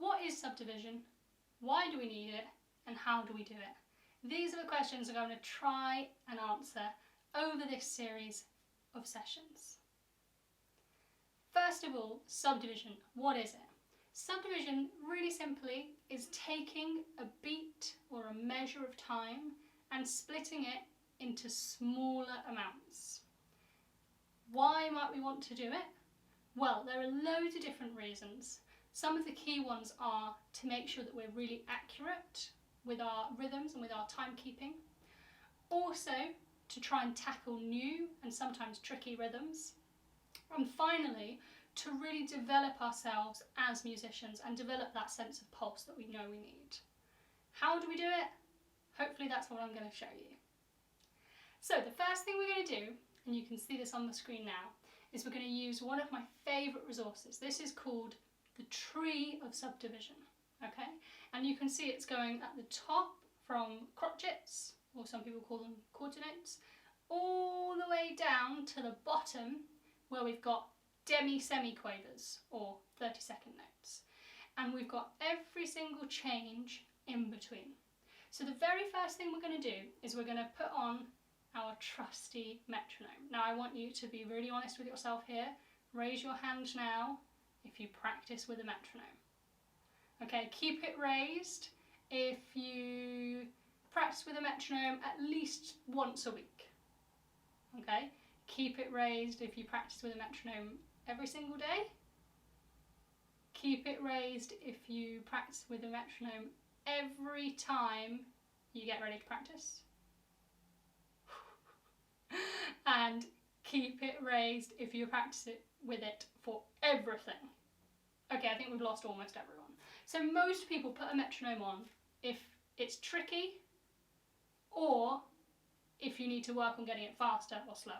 What is subdivision? Why do we need it? And how do we do it? These are the questions I'm going to try and answer over this series of sessions. First of all, subdivision. What is it? Subdivision, really simply, is taking a beat or a measure of time and splitting it into smaller amounts. Why might we want to do it? Well, there are loads of different reasons. Some of the key ones are to make sure that we're really accurate with our rhythms and with our timekeeping. Also, to try and tackle new and sometimes tricky rhythms. And finally, to really develop ourselves as musicians and develop that sense of pulse that we know we need. How do we do it? Hopefully that's what I'm going to show you. So the first thing we're going to do, and you can see this on the screen now, is we're going to use one of my favourite resources. This is called the tree of subdivision, okay? And you can see it's going at the top from crotchets, or some people call them quarter notes, all the way down to the bottom where we've got demi-semi-quavers, or 30-second notes. And we've got every single change in between. So the very first thing we're going to do is we're going to put on our trusty metronome. Now I want you to be really honest with yourself here. Raise your hand now if you practice with a metronome. Okay, keep it raised if you practice with a metronome at least once a week. Okay, keep it raised if you practice with a metronome every single day. Keep it raised if you practice with a metronome every time you get ready to practice. And keep it raised if you practice it with it for everything. Okay, I think we've lost almost everyone. So most people put a metronome on if it's tricky or if you need to work on getting it faster or slower.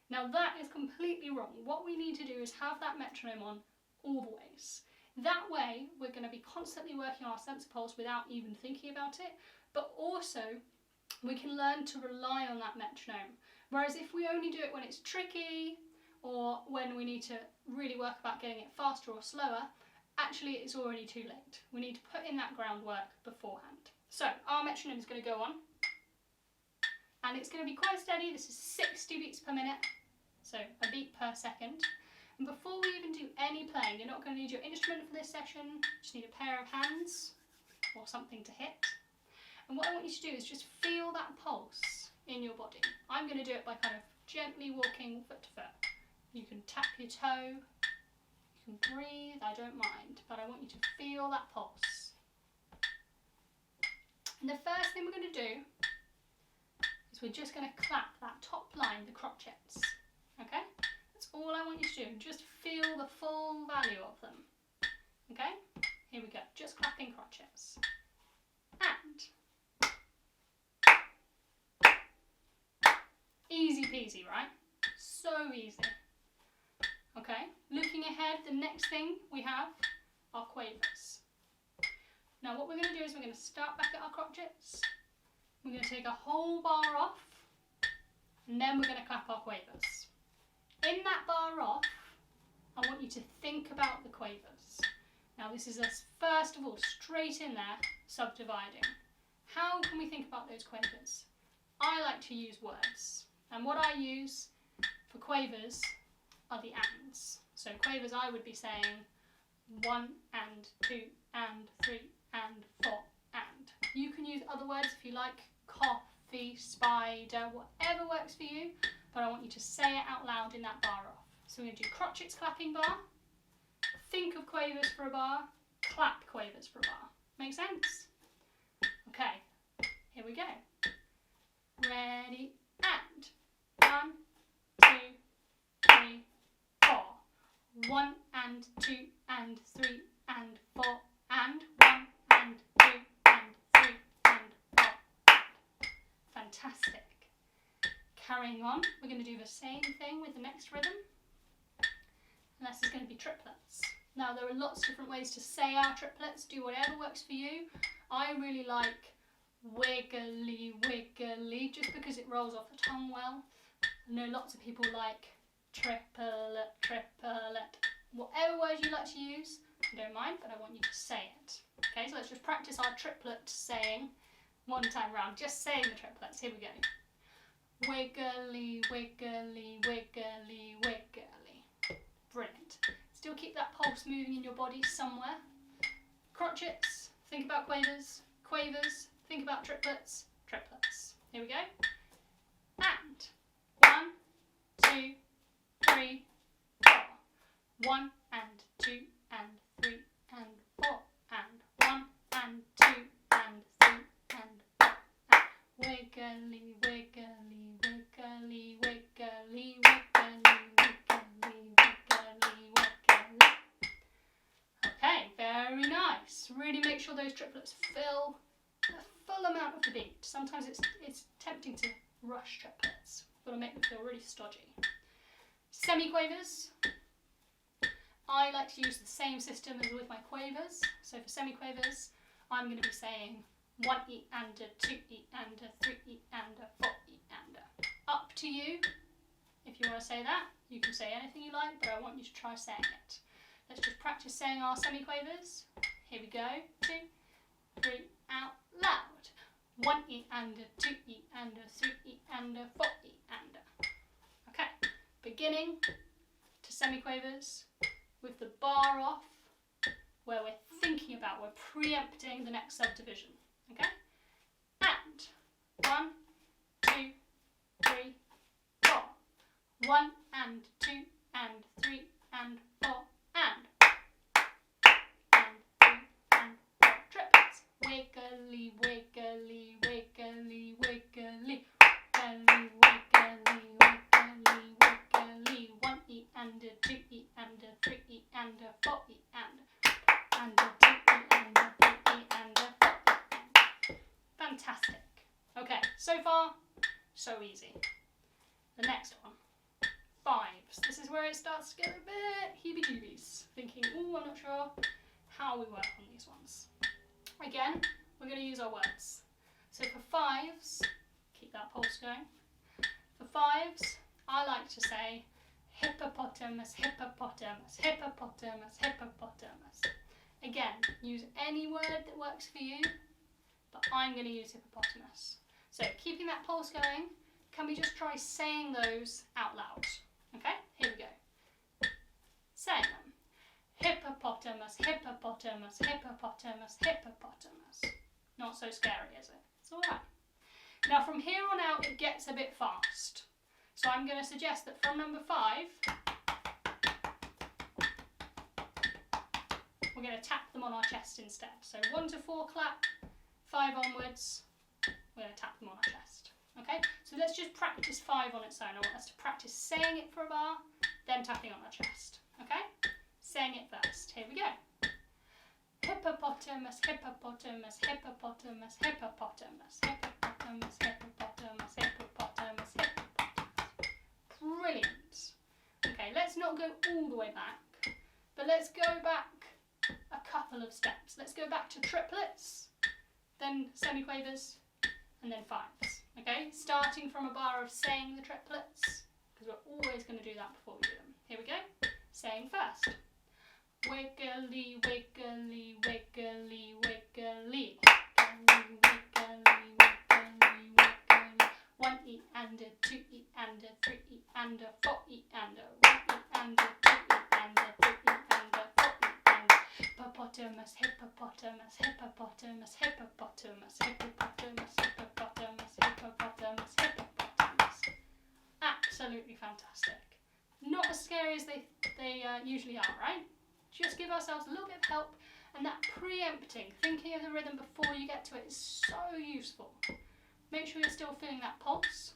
Now that is completely wrong. What we need to do is have that metronome on always. That way we're going to be constantly working on our sense of pulse without even thinking about it, but also we can learn to rely on that metronome. Whereas if we only do it when it's tricky or when we need to really work about getting it faster or slower, actually it's already too late. We need to put in that groundwork beforehand. So our metronome is going to go on, and it's going to be quite steady. This is 60 beats per minute, so a beat per second. And before we even do any playing, you're not going to need your instrument for this session, you just need a pair of hands or something to hit. And what I want you to do is just feel that pulse in your body. I'm going to do it by kind of gently walking foot to foot. You can tap your toe, you can breathe, I don't mind, but I want you to feel that pulse. And the first thing we're going to do is we're just going to clap that top line, the crotchets, okay? That's all I want you to do, just feel the full value of them, okay? Here we go, just clapping crotchets. And easy peasy, right? So easy. Okay, looking ahead, the next thing we have are quavers. Now what we're going to do is we're going to start back at our crotchets. We're going to take a whole bar off, and then we're going to clap our quavers. In that bar off, I want you to think about the quavers. Now this is us, first of all, straight in there, subdividing. How can we think about those quavers? I like to use words. And what I use for quavers are the ands. So quavers I would be saying 1 and 2 and 3 and 4 and. You can use other words if you like, coffee, spider, whatever works for you, but I want you to say it out loud in that bar off. So we're going to do crotchets clapping bar, think of quavers for a bar, clap quavers for a bar. Make sense? Okay, here we go. Ready, and 1, 2, 3, 4. 1 and 2 and 3 and 4 and 1 and 2 and 3 and 4. Fantastic. Carrying on, we're going to do the same thing with the next rhythm. And this is going to be triplets. Now there are lots of different ways to say our triplets. Do whatever works for you. I really like wiggly wiggly just because it rolls off the tongue well. I know lots of people like triplet, triplet. Whatever word you like to use, I don't mind, but I want you to say it. Okay, so let's just practice our triplet saying one time round, just saying the triplets. Here we go. Wiggly, wiggly, wiggly, wiggly. Brilliant. Still keep that pulse moving in your body somewhere. Crotchets, think about quavers. Quavers, think about triplets. Triplets. Here we go. And 1, 2, 3, 4. 1 and 2 and 3 and 4 and 1 and 2 and 3 and 4 and wiggly, wiggly, wiggly, wiggly, wiggly, wiggly, wiggly, wiggly. Okay, very nice. Really make sure those triplets fill a full amount of the beat. Sometimes it's tempting to rush triplets. Got to make them feel really stodgy. Semi-quavers. I like to use the same system as with my quavers. So for semi-quavers, I'm going to be saying 1E and a 2E and a 3E and a 4E and a. Up to you. If you want to say that, you can say anything you like, but I want you to try saying it. Let's just practice saying our semi-quavers. Here we go. 2, 3, out loud. 1E and a 2E and a 3E and a 4E and a. Okay, beginning to semi-quavers with the bar off, where we're thinking about, we're preempting the next subdivision. Okay? And 1, 2, 3, 4. 1 and 2 and 3 and 4 and 3 and 4. Triplets. Wiggly, wiggly, wiggly, wiggly, wiggly, wiggly, wiggly, wiggly. 1E and a 2E and a 3E and a 4E and a 2E and a 3E and a 4E. Fantastic. Okay, so far, so easy. The next one, fives. This is where it starts to get a bit heebie-jeebies. Thinking, ooh, I'm not sure how we work on these ones. Again, we're going to use our words. So for fives, keep that pulse going. For fives, I like to say hippopotamus, hippopotamus, hippopotamus, hippopotamus. Again, use any word that works for you, but I'm going to use hippopotamus. So keeping that pulse going, can we just try saying those out loud? Okay, here we go. Saying them. Hippopotamus, hippopotamus, hippopotamus, hippopotamus. Not so scary, is it? It's alright. Now from here on out it gets a bit fast. So I'm going to suggest that from number 5, we're going to tap them on our chest instead. So 1 to 4 clap, 5 onwards, we're going to tap them on our chest. Okay, so let's just practice 5 on its own. I want us to practice saying it for a bar, then tapping on our chest. Okay, saying it first. Here we go. Hippopotamus, hippopotamus, hippopotamus, hippopotamus, hippopotamus, hippopotamus, hippopotamus, hippopotamus. Brilliant. Okay, let's not go all the way back, but let's go back a couple of steps. Let's go back to triplets, then semiquavers, and then fives. Okay, starting from a bar of saying the triplets, because we're always going to do that before we do them. Here we go. Saying first. Wiggly, wiggly, wiggly, wiggly. Wiggly, wiggly, wiggly, wiggly. 1E and a 2E and a 3E and a 4E and a 1E and a 2E and a 3E and a 4E and hippopotamus, hippopotamus, hippopotamus, hippopotamus, hippopotamus, hippopotamus, hippopotamus, hippopotamus. Absolutely fantastic. Not as scary as they usually are, right? Just give ourselves a little bit of help, and that preempting, thinking of the rhythm before you get to it is so useful. Make sure you're still feeling that pulse.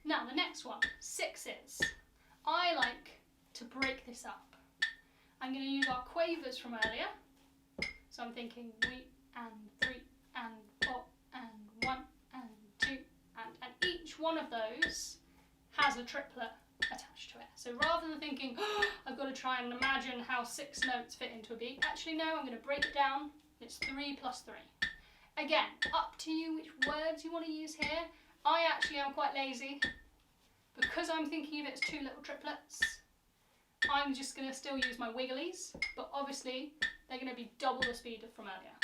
Now the next one, sixes. I like to break this up. I'm going to use our quavers from earlier. So I'm thinking we and 3 and 4 and 1 and 2 and each one of those has a triplet attached to it. So rather than thinking, oh, I've got to try and imagine how 6 notes fit into a beat, actually no, I'm going to break it down. It's 3 plus 3. Again, up to you which words you want to use here. I actually am quite lazy. Because I'm thinking of it as 2 little triplets, I'm just going to still use my wigglies, but obviously they're going to be double the speed from earlier.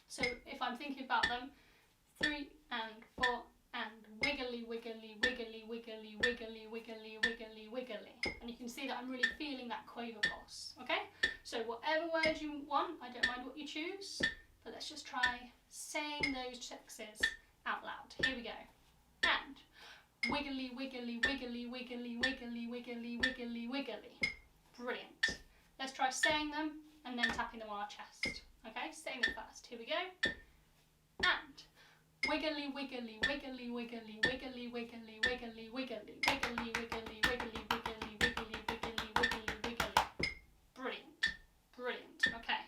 So if I'm thinking about them, 3 and 4 and wiggly, wiggly, wiggly, wiggly, wiggly, wiggly, wiggly, wiggly. And you can see that I'm really feeling that quaver pulse, okay? So whatever word you want, I don't mind what you choose, but let's just try saying those sexes out loud. Here we go. And wiggly, wiggly, wiggly, wiggly, wiggly, wiggly, wiggly, wiggly. Brilliant. Let's try saying them and then tapping them on our chest. Okay, saying them first. Here we go. And wiggly, wiggly, wiggly, wiggly, wiggly, wiggly, wiggly, wiggly, wiggly, wiggly, wiggly, wiggly, wiggly, wiggly, wiggly, wiggly. Brilliant. Brilliant. Okay.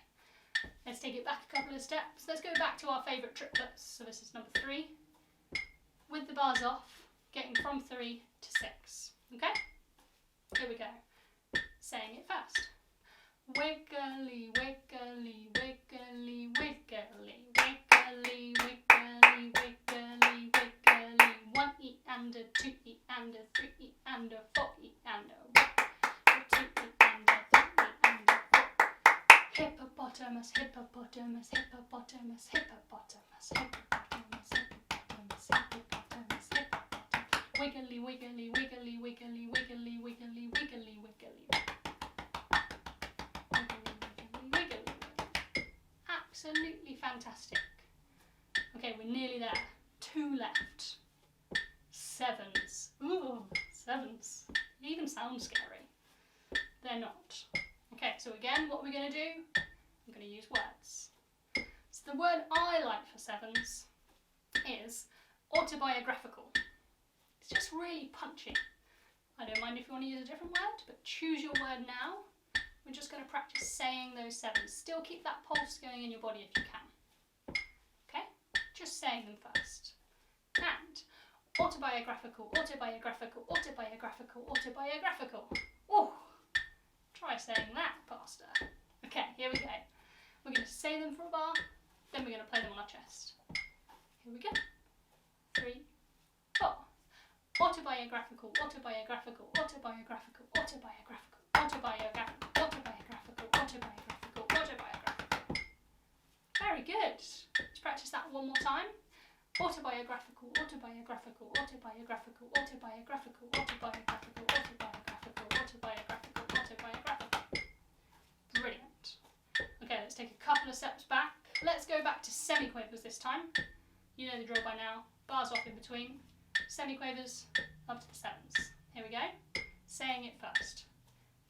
Let's take it back a couple of steps. Let's go back to our favourite triplets. So this is number 3. With the bars off, getting from 3 to 6. Okay? Here we go. Saying it first. Wiggly, wiggly, wiggly, wiggly, wiggly, wiggly, wiggly, wiggly. 1 E and a 2 E and a 3 E and a 4 E and a 1, 2 E and a 3 E and a 4. Hippopotamus, hippopotamus, hippopotamus, hippopotamus, hippopotamus, hippopotamus, hippopotamus, hippopotamus. Wiggly, wiggly, wiggly, wiggly, wiggly, wiggly, wiggly, wiggly. Absolutely fantastic. Okay, we're nearly there. 2 left. 7s. Ooh, 7s. They even sound scary. They're not. Okay, so again, what we're going to do, I'm going to use words. So the word I like for 7s is autobiographical. It's just really punchy. I don't mind if you want to use a different word, but choose your word now. We're just going to practice saying those 7s. Still keep that pulse going in your body if you can. Okay? Just saying them first. And autobiographical, autobiographical, autobiographical, autobiographical. Oh, try saying that faster. Okay, here we go. We're going to say them for a bar, then we're going to play them on our chest. Here we go. 3, 4. Autobiographical, autobiographical, autobiographical, autobiographical, autobiographical, autobiographical, autobiographical, autobiographical. Very good. Let's practice that one more time. Autobiographical, autobiographical, autobiographical, autobiographical, autobiographical, autobiographical, autobiographical, autobiographical. Brilliant. Okay, let's take a couple of steps back. Let's go back to semiquavers this time. You know the drill by now. Bars off in between. Semiquavers up to the 7s. Here we go. Saying it first.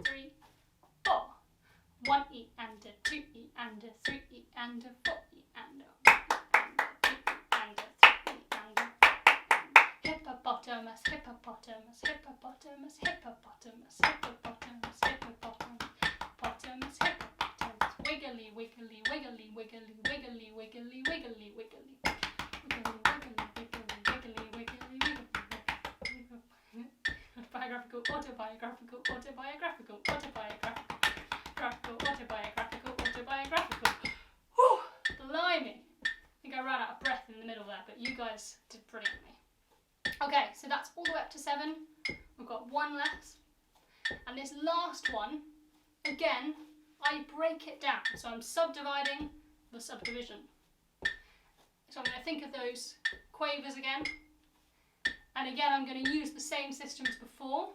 3, 4. 1 E and a 2 E and a 3 E and a 4 E and a 1 E and a 2 E and a 3 E and a 4 E. Hippopotamus, hippopotamus, hippopotamus, hippopotamus, hippopotamus, hippopotamus, hippopotamus, hippopotamus. Wiggly, wiggly, wiggly, wiggly, wiggly, wiggly, wiggly, wiggly. Autobiographical, autobiographical, autobiographical, autobiographical, autobiographical, autobiographical. Whew, blimey. I think I ran out of breath in the middle there, but you guys did brilliantly. Okay, so that's all the way up to 7. We've got 1 left. And this last one, again, I break it down. So I'm subdividing the subdivision. So I'm going to think of those quavers again. And again, I'm going to use the same system as before,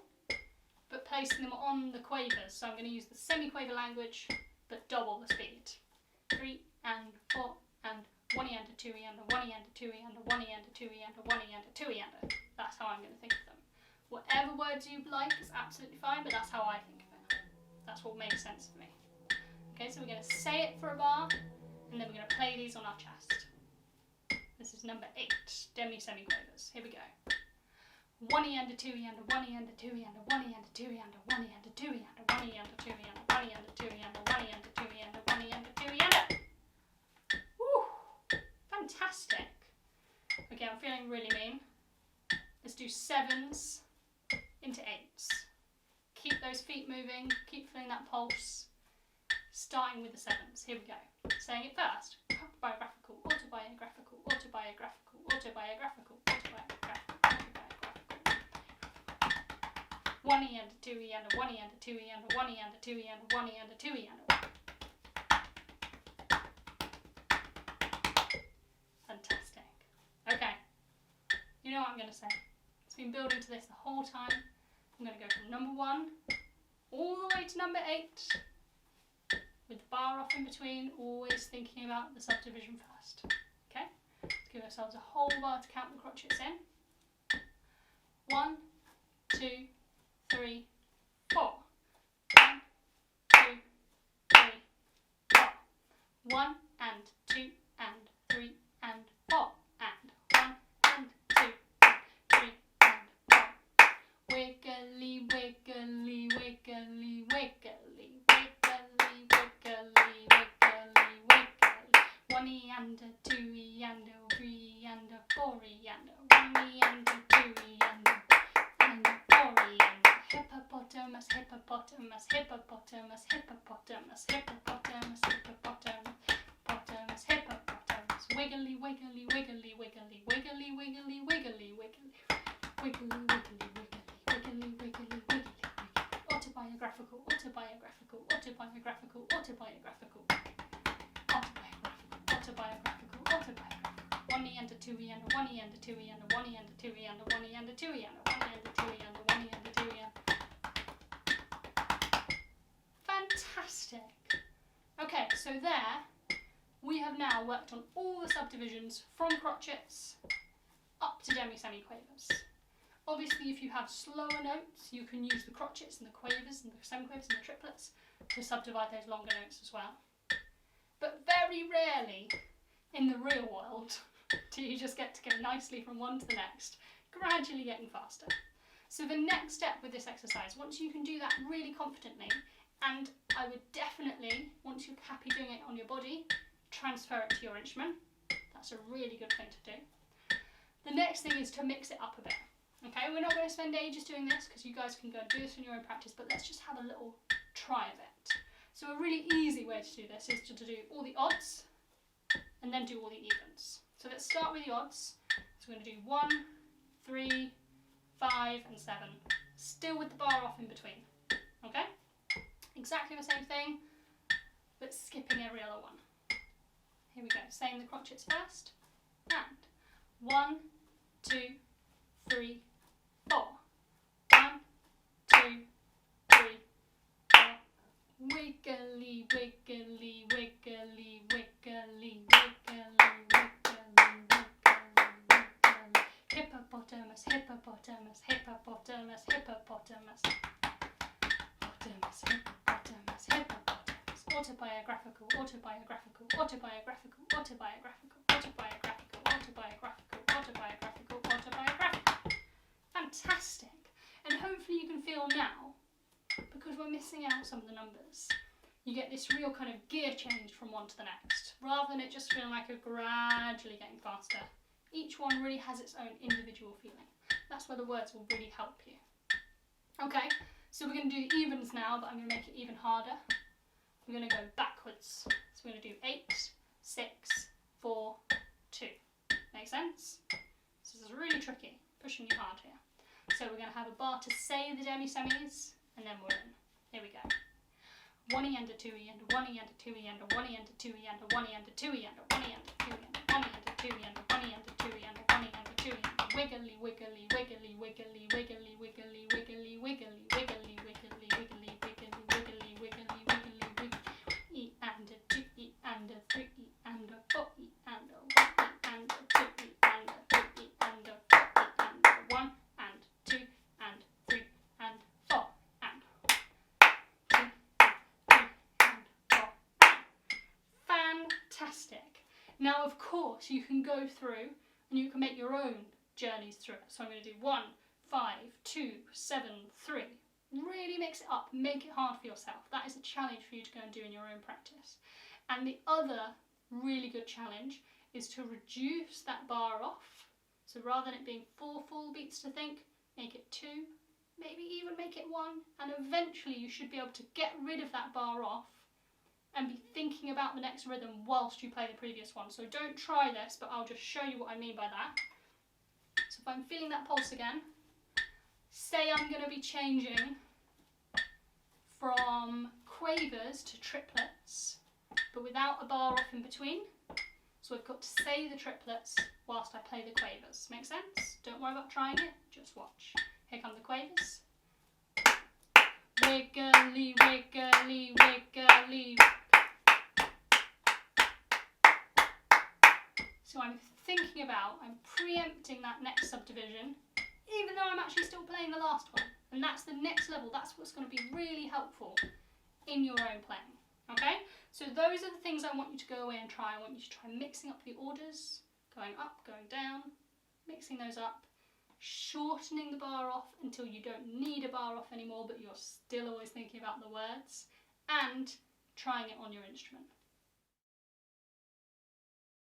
but placing them on the quavers. So I'm going to use the semi-quaver language, but double the speed. 3 and 4 and 1 E and a 2 E and a 1 E and a 2 E and a 1 E and a 2 E and a 1 E and a 2 E and a. That's how I'm going to think of them. Whatever words you like is absolutely fine, but that's how I think of it. That's what makes sense for me. Okay, so we're going to say it for a bar, and then we're going to play these on our chest. This is number 8, demi-semi-quavers. Here we go. 1 E and a 2 E and a 1 E and a 2 E and a 1 E and a 2 E and a 1 E and a 2 E and a 1 E and a 2 E and a 1 E and a 2 E and a 1 E and a 2 E and a 1 E and a 2 E and a. Woo! Fantastic. Okay, I'm feeling really mean. Let's do 7s into 8s. Keep those feet moving, keep feeling that pulse. Starting with the 7s. Here we go. Saying it first. Autobiographical, autobiographical, autobiographical, autobiographical, autobiographical, autobiographical. 1 E and a 2 E and a 1 E and a 2 E and a 1 E and a 2 E and a 1 E and a 2 E and a 1. Fantastic. Okay, you know what I'm going to say. It's been building to this the whole time. I'm going to go from number 1 all the way to number 8 with the bar off in between, always thinking about the subdivision first. Okay, let's give ourselves a whole bar to count the crotchets in. 1, 2, 3, 4. 1, 2, 3, 4. 1 and 2 and 3 and 4 and 1 and 2 and 3 and 4. Wiggly, wiggly, wiggly, wiggly, wiggly, wiggly, wiggly, wiggly. 1 E and a 2 E and a 3 E and a 4 E and a 1 E and a 2 E and a 4 E and a hippopotamus, hippopotamus, hippopotamus, hippopotamus, hippopotamus, hippopotamus, hippopotamus, hippopotamus. Wiggly, wiggly, wiggly, wiggly, wiggly, wiggly, wiggly, wiggly, wiggly, wiggly, wiggly, wiggly, wiggly, wiggly. Autobiographical, autobiographical, autobiographical, autobiographical, autobiographical, autobiographical. 1 E and a 2 E and a 1 E and a 2 E and a 1 E and a 2 E and a 1 E and a 2 E and a 1 E and a 2 E and a 1 E and a 2 E and a. Fantastic. Okay, so there we have now worked on all the subdivisions from crotchets up to demi-semi-quavers. Obviously, if you have slower notes, you can use the crotchets and the quavers and the semiquavers and the triplets to subdivide those longer notes as well. But very rarely in the real world do you just get to go nicely from one to the next, gradually getting faster. So the next step with this exercise, once you can do that really confidently, and I would definitely, once you're happy doing it on your body, transfer it to your instrument. That's a really good thing to do. The next thing is to mix it up a bit. Okay, we're not going to spend ages doing this because you guys can go and do this in your own practice, but let's just have a little try of it. So a really easy way to do this is to do all the odds and then do all the evens. So let's start with the odds. So we're going to do 1, 3, 5 and 7, still with the bar off in between. Okay? Exactly the same thing, but skipping every other one. Here we go, saying the crotchets first. And 1, 2, 3, 4. 1, 2, 3, 4. Wiggly, wiggly, wiggly, wiggly, wiggly, wiggly, wiggly, wiggly. Hippopotamus, hippopotamus, hippopotamus, hippopotamus. Hippopotamus, hippopotamus, hippopotamus. Autobiographical, autobiographical, autobiographical, autobiographical, autobiographical, autobiographical, autobiographical, autobiographical. Fantastic. And hopefully you can feel now, because we're missing out some of the numbers, you get this real kind of gear change from one to the next, rather than it just feeling like a gradually getting faster. Each one really has its own individual feeling. That's where the words will really help you. Okay, so we're going to do the evens now, but I'm going to make it even harder. We're going to go backwards. So we're going to do 8, 6, 4, 2. Make sense? So this is really tricky, pushing you hard here. So we're going to have a bar to say the demi-semis, and then we're in. Here we go. 1 E and a 2 E and a 1 E and a 2 E and a 1 E and a 2 E and a 1 E and a 2 E and a 1 E and a 2 E and a 1 E and a 2 E and a 1 E and a 2 E and a 1 E and a 2 E and a wiggly, wiggly, wiggly, wiggly, wiggly, wiggly, wiggly, wiggly, wiggly, wiggly, wiggly, wiggly, wiggly, wiggly, wiggly, wiggly, E and a 2 E and a 3 E and a 4 E and a 1 E and a 2 E and a 3 E and a 4 E and a 1 and 2 and 3 and 4 and 2 and 3 and 4 and. Fantastic. Now of course you can go through and you can make your own journeys through it. So I'm going to do 1, 5, 2, 7, 3. Really mix it up, make it hard for yourself. That is a challenge for you to go and do in your own practice. And the other really good challenge is to reduce that bar off. So rather than it being 4 full beats to think, make it 2, maybe even make it 1, and eventually you should be able to get rid of that bar off and be thinking about the next rhythm whilst you play the previous one. So don't try this, but I'll just show you what I mean by that. So if I'm feeling that pulse again, say I'm going to be changing from quavers to triplets, but without a bar off in between. So I've got to say the triplets whilst I play the quavers. Make sense? Don't worry about trying it, just watch. Here come the quavers. Wiggly, wiggly, wiggly. So I'm thinking about, I'm preempting that next subdivision, even though I'm actually still playing the last one. And that's the next level. That's what's going to be really helpful in your own playing. Okay? So those are the things I want you to go away and try. I want you to try mixing up the orders, going up, going down, mixing those up, shortening the bar off until you don't need a bar off anymore, but you're still always thinking about the words, and trying it on your instrument.